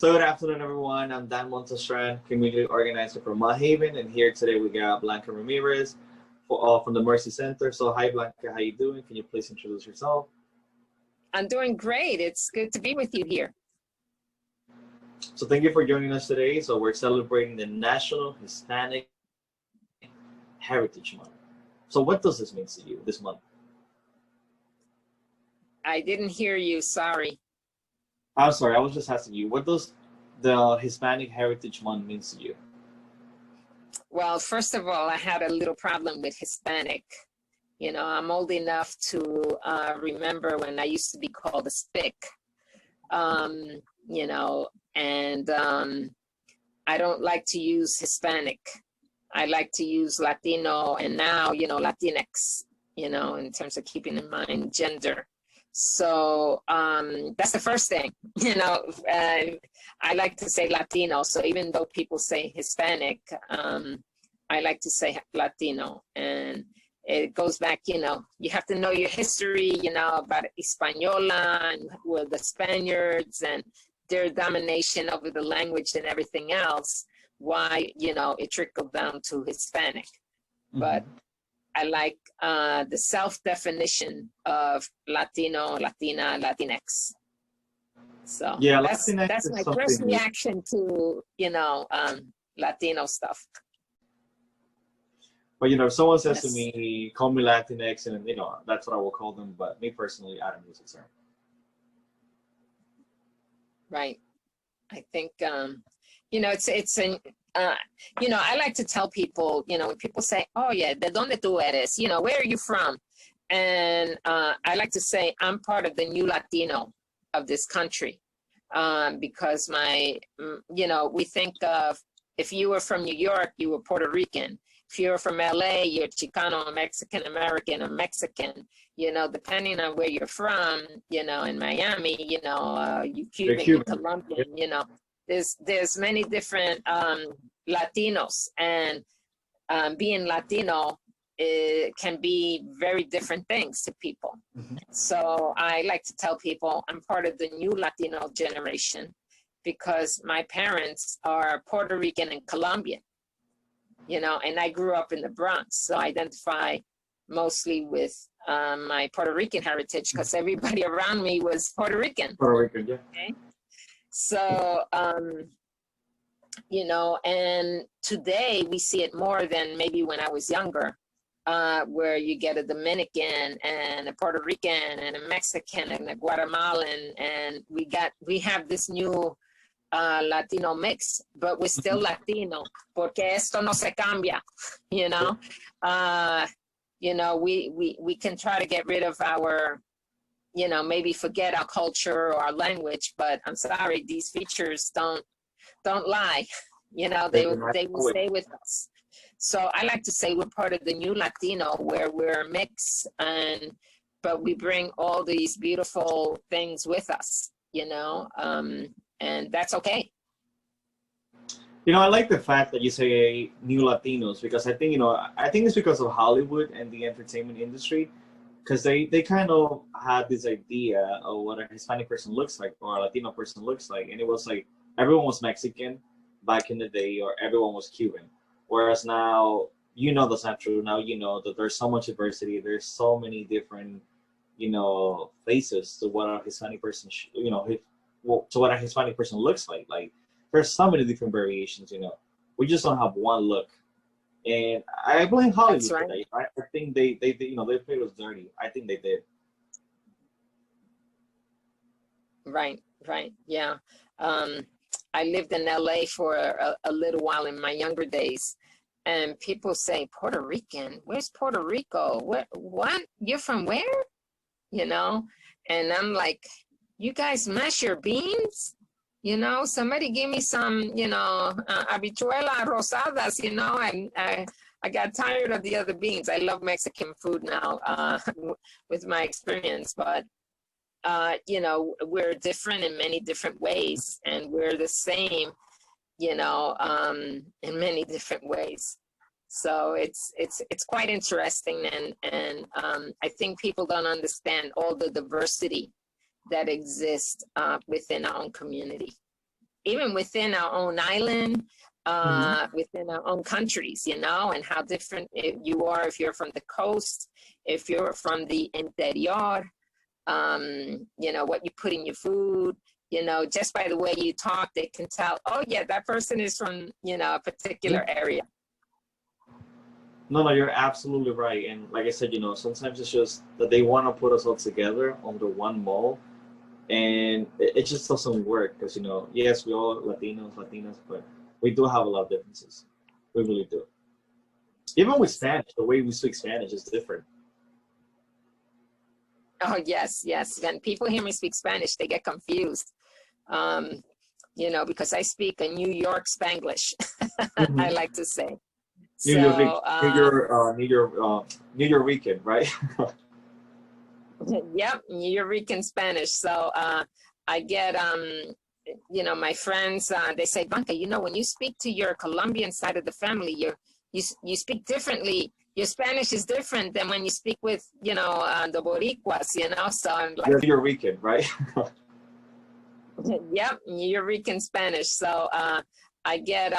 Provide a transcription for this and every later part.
So good afternoon, everyone. I'm Montas Tran, community organizer from Haven, and here today we got Blanca Ramirez from the Mercy Center. So hi, Blanca, how you doing? Can you please introduce yourself? I'm doing great. It's good to be with you here. So thank you for joining us today. So we're celebrating the National Hispanic Heritage Month. So what does this mean to you this month? I didn't hear you, sorry. I'm sorry, I was just asking you, what does the Hispanic Heritage Month mean to you? Well, first of all, I had a little problem with Hispanic. You know, I'm old enough to remember when I used to be called a spick, you know, and I don't like to use Hispanic. I like to use Latino and now, you know, Latinx, you know, in terms of keeping in mind gender. So that's the first thing, you know, I like to say Latino. So even though people say Hispanic, I like to say Latino. And it goes back, you know, you have to know your history, you know, about Hispaniola and with the Spaniards and their domination over the language and everything else, why, you know, it trickled down to Hispanic. Mm-hmm. But I like the self-definition of Latino, Latina, Latinx. So yeah, that's my first reaction to, you know, Latino stuff. But, you know, if someone says to me, call me Latinx, and, you know, that's what I will call them. But me personally, I don't use the term. Right. I think, you know, you know, I like to tell people, you know, when people say, oh, yeah, de donde tú eres? You know, where are you from? And I like to say I'm part of the new Latino of this country because you know, we think of if you were from New York, you were Puerto Rican. If you're from LA, you're Chicano, Mexican American, or Mexican, you know, depending on where you're from, you know, in Miami, you know, you Cuban, Colombian, you know, there's many different Latinos, and being Latino can be very different things to people. Mm-hmm. So I like to tell people I'm part of the new Latino generation because my parents are Puerto Rican and Colombian. You know, and I grew up in the Bronx, so I identify mostly with my Puerto Rican heritage because everybody around me was Puerto Rican. Puerto Rican, yeah. Okay? So, you know, and today we see it more than maybe when I was younger, where you get a Dominican and a Puerto Rican and a Mexican and a Guatemalan, and we have this new Latino mix, but we're still Latino, porque esto no se cambia, you know. You know, we can try to get rid of our, you know, maybe forget our culture or our language, but I'm sorry, these features don't lie, you know, they will stay with us. So I like to say we're part of the new Latino where we're mixed, but we bring all these beautiful things with us, you know. And that's okay. You know, I like the fact that you say new Latinos because I think, you know, I think it's because of Hollywood and the entertainment industry, because they kind of had this idea of what a Hispanic person looks like or a Latino person looks like. And it was like everyone was Mexican back in the day or everyone was Cuban. Whereas now, you know, that's not true. Now, you know, that there's so much diversity. There's so many different, you know, faces to what a Hispanic person, you know, to what a Hispanic person looks like. Like, there's so many different variations, you know. We just don't have one look. And I blame Hollywood for that. I think they you know, they played us dirty. I think they did. Right, yeah. I lived in LA for a little while in my younger days. And people say, Puerto Rican? Where's Puerto Rico? What? You're from where? You know? And I'm like, you guys mash your beans? You know, somebody give me some, you know, habichuela rosadas, you know, and I got tired of the other beans. I love Mexican food now with my experience, but, you know, we're different in many different ways, and we're the same, you know, in many different ways. So it's quite interesting, and I think people don't understand all the diversity that exists within our own community. even within our own island, within our own countries, you know, and how different you are if you're from the coast, if you're from the interior, you know, what you put in your food, you know, just by the way you talk, they can tell, oh yeah, that person is from, you know, a particular area. No, no, you're absolutely right. And like I said, you know, sometimes it's just that they want to put us all together under one mold, and it just doesn't work because, you know, yes, we all Latinos, Latinas, but we do have a lot of differences. We really do. Even with Spanish, the way we speak Spanish is different. Oh, yes, yes. When people hear me speak Spanish, they get confused. You know, because I speak a New York Spanglish, I like to say. New York weekend, right? Yep, New York Spanish. So I get, you know, my friends, they say, Blanca, you know, when you speak to your Colombian side of the family, you speak differently. Your Spanish is different than when you speak with, you know, the Boricuas, you know. So I'm like, New York weekend, right? yep, New York Spanish. So I get,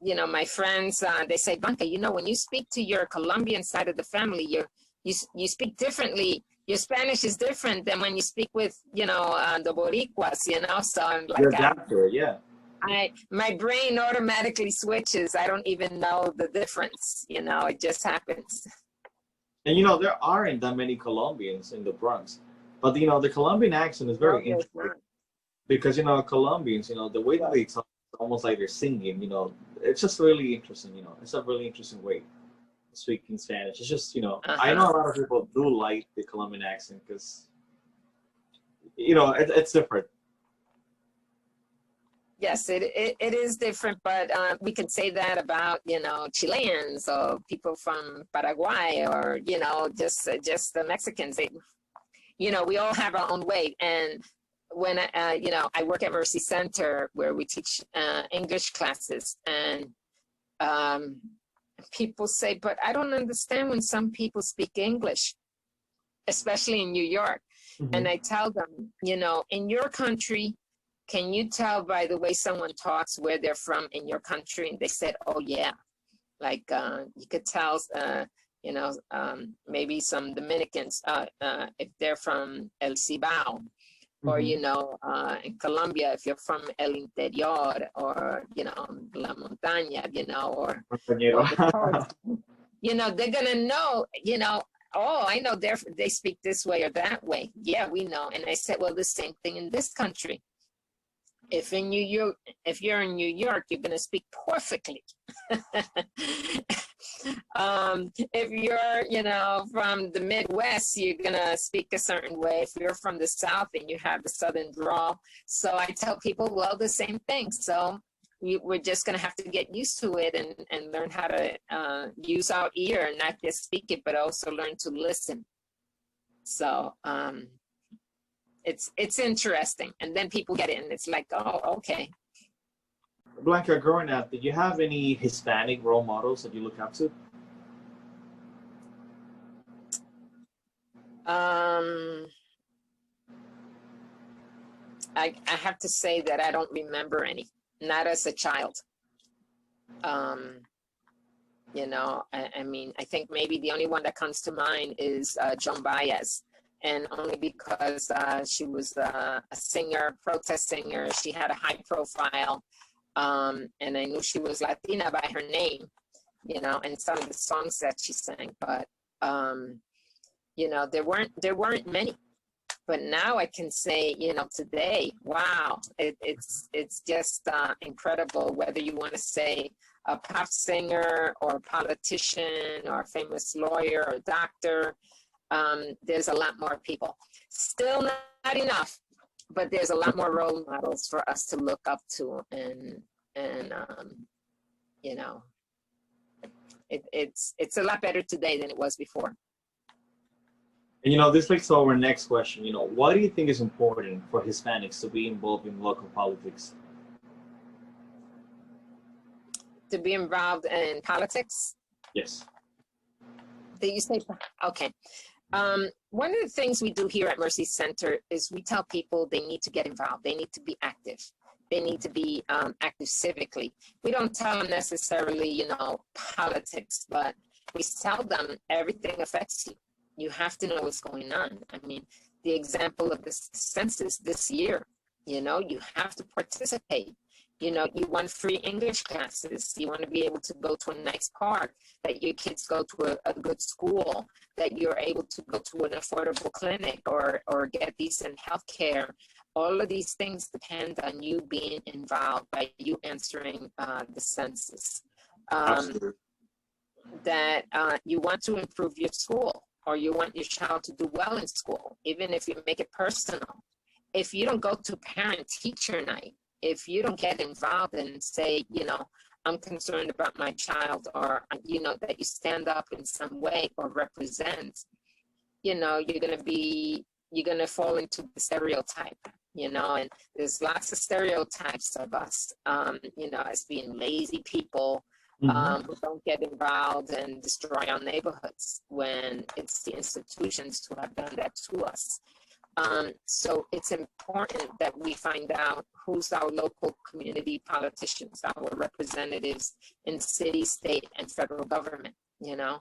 you know, my friends, they say, Blanca, you know, when you speak to your Colombian side of the family, you speak differently. Your Spanish is different than when you speak with, you know, the Boricuas, you know. So I'm like, Yeah. My brain automatically switches. I don't even know the difference, you know, it just happens. And you know, there aren't that many Colombians in the Bronx, but you know, the Colombian accent is very interesting because, you know, Colombians, you know, the way that they talk, it's almost like they're singing. You know, it's just really interesting. You know, it's a really interesting way of speaking Spanish. It's just, you know, I know a lot of people do like the Colombian accent because, you know, it's different. Yes, it is different, but we could say that about, you know, Chileans or people from Paraguay or, you know, just the Mexicans. You know, we all have our own way. And when, you know, I work at Mercy Center where we teach English classes, and people say, but I don't understand when some people speak English, especially in New York. And I tell them, you know, in your country, can you tell by the way someone talks where they're from in your country? And they said, oh, yeah. Like you could tell, you know, maybe some Dominicans, if they're from El Cibao, or, you know, in Colombia, if you're from El Interior, or, you know, La Montaña, you know, or the coast, you know, they're going to know, you know, oh, I know they speak this way or that way. Yeah, we know. And I said, well, the same thing in this country. If you're in New York, you're going to speak perfectly. If you're, you know, from the Midwest, you're going to speak a certain way. If you're from the South and you have the Southern drawl. So I tell people, well, the same thing. So we're just going to have to get used to it and learn how to use our ear and not just speak it, but also learn to listen. So, it's interesting, and then people get it and it's like, oh, okay. Blanca, growing up, did you have any Hispanic role models that you look up to? I have to say that I don't remember any, not as a child. You know, I mean, I think maybe the only one that comes to mind is Joan Baez. And only because she was a singer, protest singer. She had a high profile, and I knew she was Latina by her name, you know, and some of the songs that she sang. But you know, there weren't many. But now I can say, you know, today, wow, it's just incredible. Whether you want to say a pop singer or a politician or a famous lawyer or doctor. There's a lot more people. Still not enough, but there's a lot more role models for us to look up to, and you know, it's a lot better today than it was before. And you know, this leads to our next question. You know, why do you think is important for Hispanics to be involved in local politics? To be involved in politics? Yes. Did you say? Okay. One of the things we do here at Mercy Center is we tell people they need to get involved. They need to be active. They need to be active civically. We don't tell them necessarily, you know, politics, but we tell them everything affects you. You have to know what's going on. I mean, the example of the census this year, you know, you have to participate. You know, you want free English classes. You want to be able to go to a nice park, that your kids go to a good school, that you're able to go to an affordable clinic or get decent health care. All of these things depend on you being involved, by you answering the census. That you want to improve your school, or you want your child to do well in school, even if you make it personal. If you don't go to parent-teacher night, if you don't get involved and say, you know, I'm concerned about my child, or, you know, that you stand up in some way or represent, you know, you're going to fall into the stereotype, you know, and there's lots of stereotypes of us, you know, as being lazy people, who don't get involved and destroy our neighborhoods, when it's the institutions who have done that to us. So it's important that we find out who's our local community politicians, our representatives in city, state, and federal government, you know.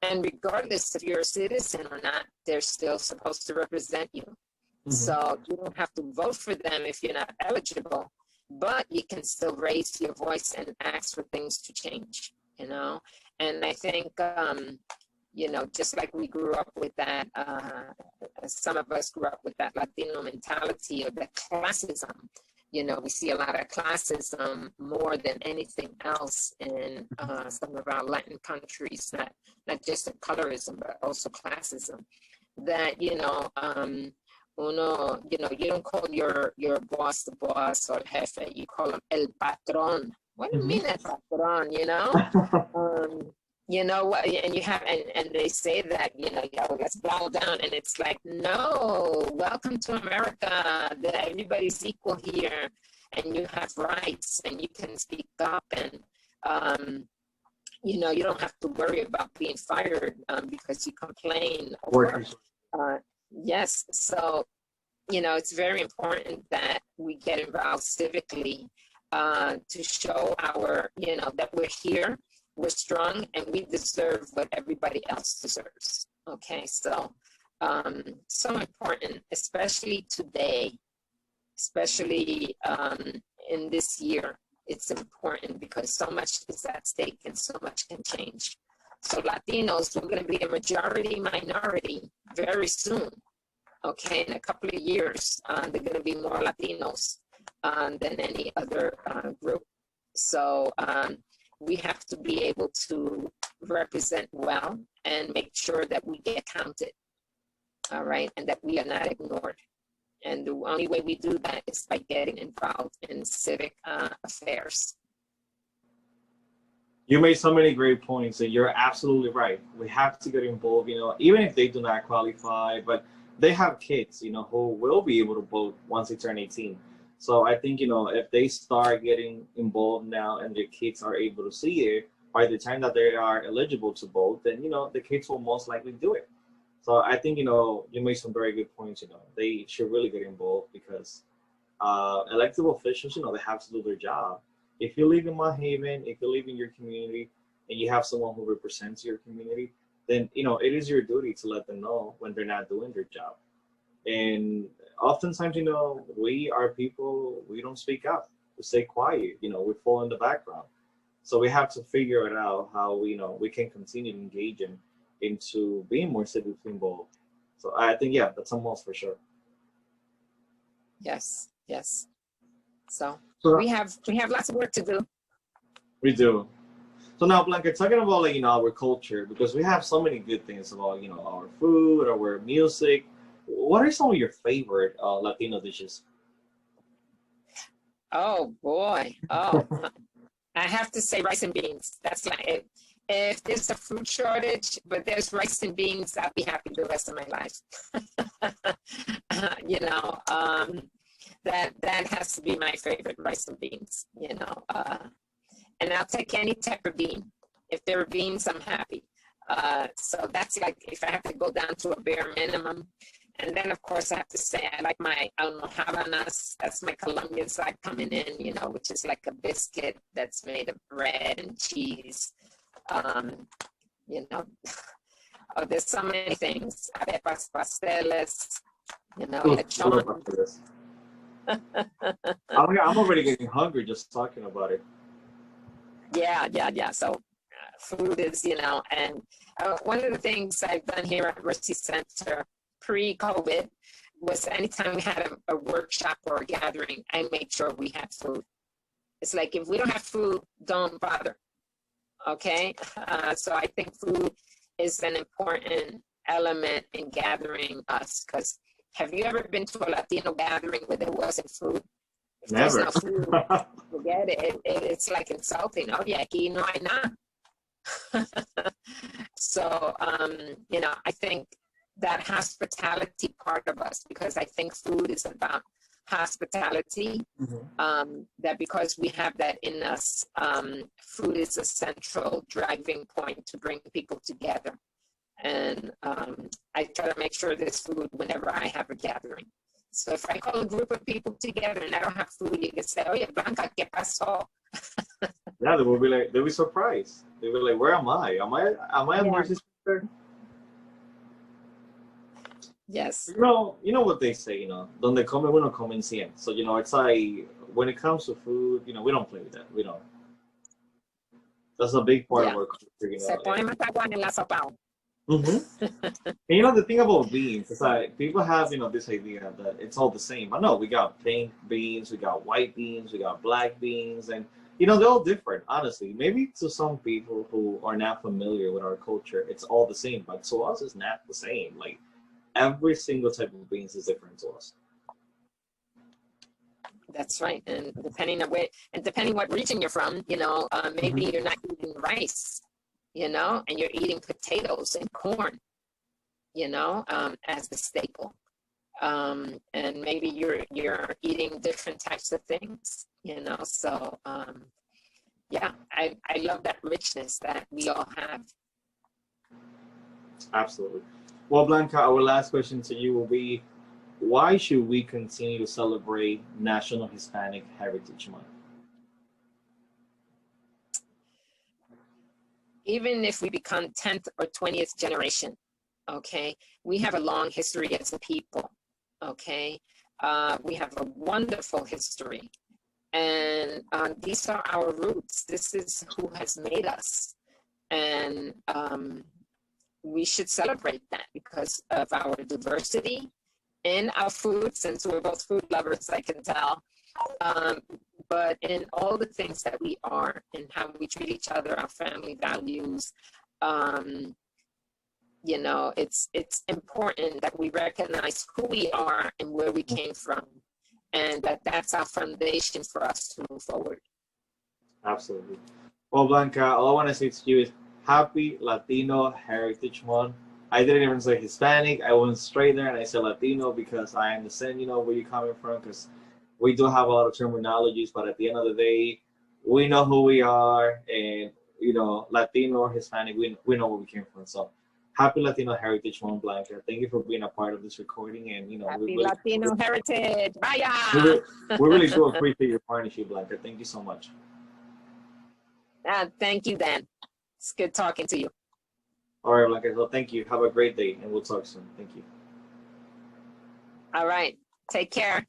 And regardless if you're a citizen or not, they're still supposed to represent you. So you don't have to vote for them if you're not eligible, but you can still raise your voice and ask for things to change, you know. And I think, you know, just like we grew up with that, some of us grew up with that Latino mentality, or that classism. You know, we see a lot of classism more than anything else in some of our Latin countries, not just the colorism, but also classism. That, you know, you know, you don't call your boss the boss or jefe, you call him el patrón. What do you mean el patrón, you know? You know what, and you have, and they say that, you know, let's bow down, and it's like, no, welcome to America, that everybody's equal here, and you have rights, and you can speak up, and you know, you don't have to worry about being fired because you complain. Or, yes, so, you know, it's very important that we get involved civically to show our, you know, that we're here. We're strong, and we deserve what everybody else deserves. Okay, so so important, especially today, especially in this year. It's important because so much is at stake and so much can change. So Latinos, we're going to be a majority minority very soon. Okay, in a couple of years, they're going to be more Latinos than any other group. So we have to be able to represent well and make sure that we get counted, all right, and that we are not ignored. And the only way we do that is by getting involved in civic affairs. You made so many great points, and you're absolutely right. We have to get involved, you know, even if they do not qualify, but they have kids, you know, who will be able to vote once they turn 18. So I think, you know, if they start getting involved now and their kids are able to see it, by the time that they are eligible to vote, then, you know, the kids will most likely do it. So I think, you know, you made some very good points, you know, they should really get involved because elected officials, you know, they have to do their job. If you live in Mount Haven, if you live in your community and you have someone who represents your community, then, you know, it is your duty to let them know when they're not doing their job. And oftentimes, you know, we are people, we don't speak up, we stay quiet, you know, we fall in the background. So we have to figure it out how, you know, we can continue engaging into being more civically involved. So I think, yeah, that's a must for sure. Yes, yes. So So we have lots of work to do. we do. So now, Blanca, talking about, like, you know, our culture, because we have so many good things about, you know, our food, our music. What are some of your favorite Latino dishes? Oh boy. Oh, I have to say rice and beans. That's like it. If there's a food shortage, but there's rice and beans, I'll be happy the rest of my life. You know, that has to be my favorite, rice and beans, you know. And I'll take any type of bean. If there are beans, I'm happy. So that's like, if I have to go down to a bare minimum, And then, of course, I have to say, I like my almojábanas. That's my Colombian side coming in, you know, which is like a biscuit that's made of bread and cheese. You know, oh, there's so many things. Arepas, pasteles, you know, lechon. I'm already getting hungry just talking about it. Yeah. So food is, you know, and one of the things I've done here at Mercy Center pre-COVID was anytime we had a workshop or a gathering, I made sure we had food. It's like, if we don't have food, don't bother. Okay, so I think food is an important element in gathering us, because have you ever been to a Latino gathering where there wasn't food? If Never. there's no food, forget it. It's like insulting. Oh, yeah, aquí no hay nada. So, you know, I think that hospitality part of us, because I think food is about hospitality, that because we have that in us, food is a central driving point to bring people together. And I try to make sure there's food whenever I have a gathering. So if I call a group of people together and I don't have food, you can say, "Oh yeah, Blanca, ¿qué pasó?" Yeah, they will be like, they'll be surprised. They'll be like, "Where am I? Am I at Mercy Center?" Yes. You know what they say, you know, donde come uno come cien. So, you know, it's like, when it comes to food, you know, we don't play with that. We don't. That's a big part of our culture, you know. Se pone mataguana en la sopa. And you know, the thing about beans is like, people have, you know, this idea that it's all the same. But no, we got pink beans, we got white beans, we got black beans, and you know, they're all different, honestly. Maybe to some people who are not familiar with our culture, it's all the same, but to us it's not the same. Like, every single type of beans is different to us. That's right. And depending on where, and depending what region you're from, you know, maybe you're not eating rice, you know, and you're eating potatoes and corn, you know, as the staple. And maybe you're eating different types of things, you know. So yeah, I love that richness that we all have. Absolutely. Well, Blanca, our last question to you will be, why should we continue to celebrate National Hispanic Heritage Month? Even if we become 10th or 20th generation, okay, we have a long history as a people, okay? We have a wonderful history. And these are our roots. This is who has made us. And we should celebrate that because of our diversity in our food, since we're both food lovers, I can tell. But in all the things that we are and how we treat each other, our family values, you know, it's important that we recognize who we are and where we came from, and that's our foundation for us to move forward. Absolutely. Well, Blanca, all I want to say to you is Happy Latino Heritage Month. I didn't even say Hispanic. I went straight there and I said Latino because I understand, you know, where you're coming from, because we do have a lot of terminologies, but at the end of the day, we know who we are, and, you know, Latino or Hispanic, we know where we came from. So Happy Latino Heritage Month, Blanca. Thank you for being a part of this recording, and, you know, Happy Latino Heritage. Vaya! We really do appreciate your partnership, Blanca. Thank you so much. Thank you, Dan. It's good talking to you. All right, Blanca. Well, thank you. Have a great day, and we'll talk soon. Thank you. All right. Take care.